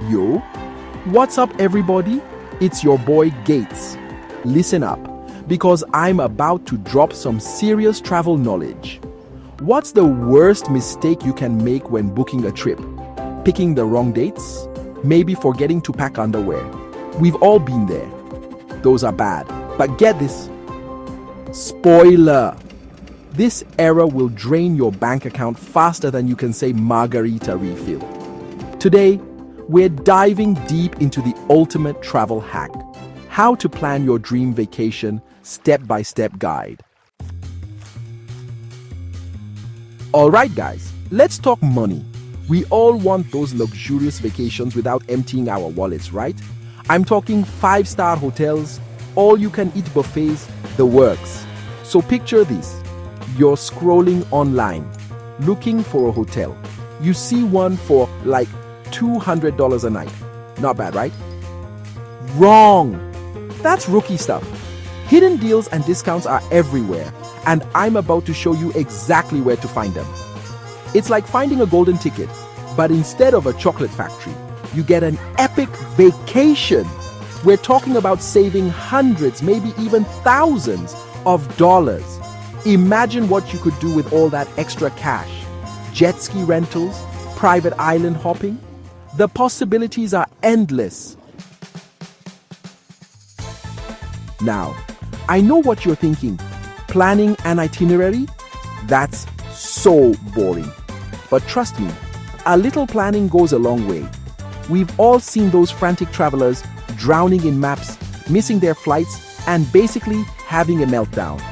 Yo, what's up everybody? It's your boy Gates. Listen up, because I'm about to drop some serious travel knowledge. What's the worst mistake you can make when booking a trip? Picking the wrong dates? Maybe forgetting to pack underwear. We've all been there. Those are bad. But get this. Spoiler! This error will drain your bank account faster than you can say margarita refill. Today, we're diving deep into the ultimate travel hack. How to plan your dream vacation, step-by-step guide. Alright guys, let's talk money. We all want those luxurious vacations without emptying our wallets, right? I'm talking 5-star hotels, all-you-can-eat buffets, the works. So picture this. You're scrolling online, looking for a hotel. You see one for like $200 a night. Not bad, right? Wrong! That's rookie stuff. Hidden deals and discounts are everywhere, and I'm about to show you exactly where to find them. It's like finding a golden ticket, but instead of a chocolate factory, you get an epic vacation. We're talking about saving hundreds, maybe even thousands of dollars. Imagine what you could do with all that extra cash. Jet ski rentals, private island hopping. The possibilities are endless. Now, I know what you're thinking. Planning an itinerary? That's so boring. But trust me, a little planning goes a long way. We've all seen those frantic travelers drowning in maps, missing their flights, and basically having a meltdown.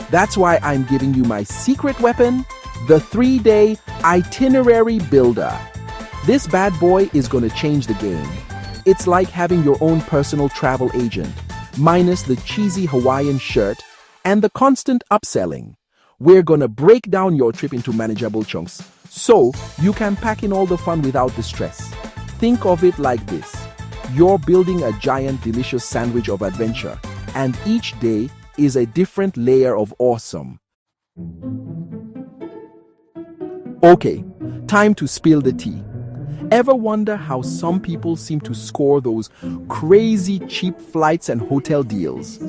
That's why I'm giving you my secret weapon, the 3-day itinerary builder. This bad boy is going to change the game. It's like having your own personal travel agent, minus the cheesy Hawaiian shirt and the constant upselling. We're going to break down your trip into manageable chunks, so you can pack in all the fun without the stress. Think of it like this. You're building a giant delicious sandwich of adventure, and each day is a different layer of awesome. Okay, time to spill the tea. Ever wonder how some people seem to score those crazy cheap flights and hotel deals?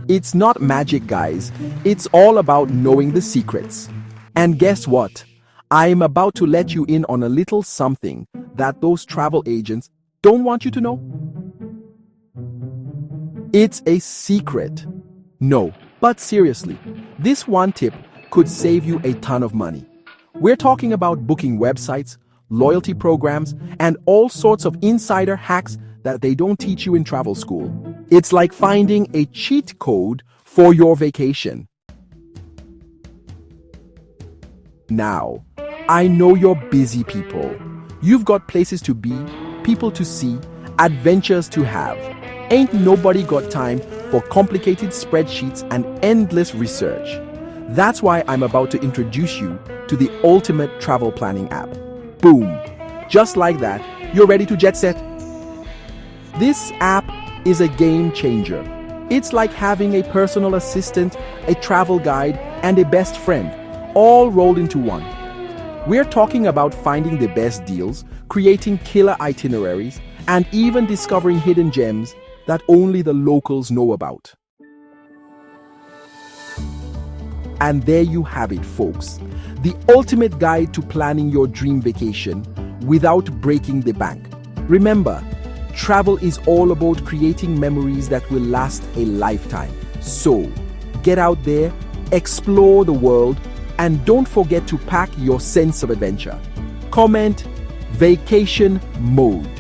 It's not magic, guys. It's all about knowing the secrets. And guess what? I'm about to let you in on a little something that those travel agents don't want you to know. It's a secret. No, but seriously, this one tip could save you a ton of money. We're talking about booking websites, loyalty programs, and all sorts of insider hacks that they don't teach you in travel school. It's like finding a cheat code for your vacation. Now, I know you're busy people. You've got places to be, people to see, adventures to have. Ain't nobody got time for complicated spreadsheets and endless research. That's why I'm about to introduce you to the ultimate travel planning app. Boom! Just like that, you're ready to jet set. This app is a game changer. It's like having a personal assistant, a travel guide, and a best friend, all rolled into one. We're talking about finding the best deals, creating killer itineraries, and even discovering hidden gems that only the locals know about. And there you have it, folks. The ultimate guide to planning your dream vacation without breaking the bank. Remember, travel is all about creating memories that will last a lifetime. So, get out there, explore the world, and don't forget to pack your sense of adventure. Comment vacation mode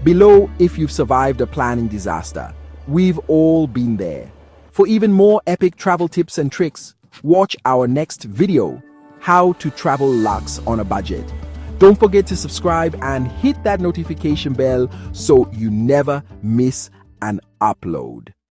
below if you've survived a planning disaster. We've all been there. For even more epic travel tips and tricks, watch our next video, How to Travel Luxe on a Budget. Don't forget to subscribe and hit that notification bell so you never miss an upload.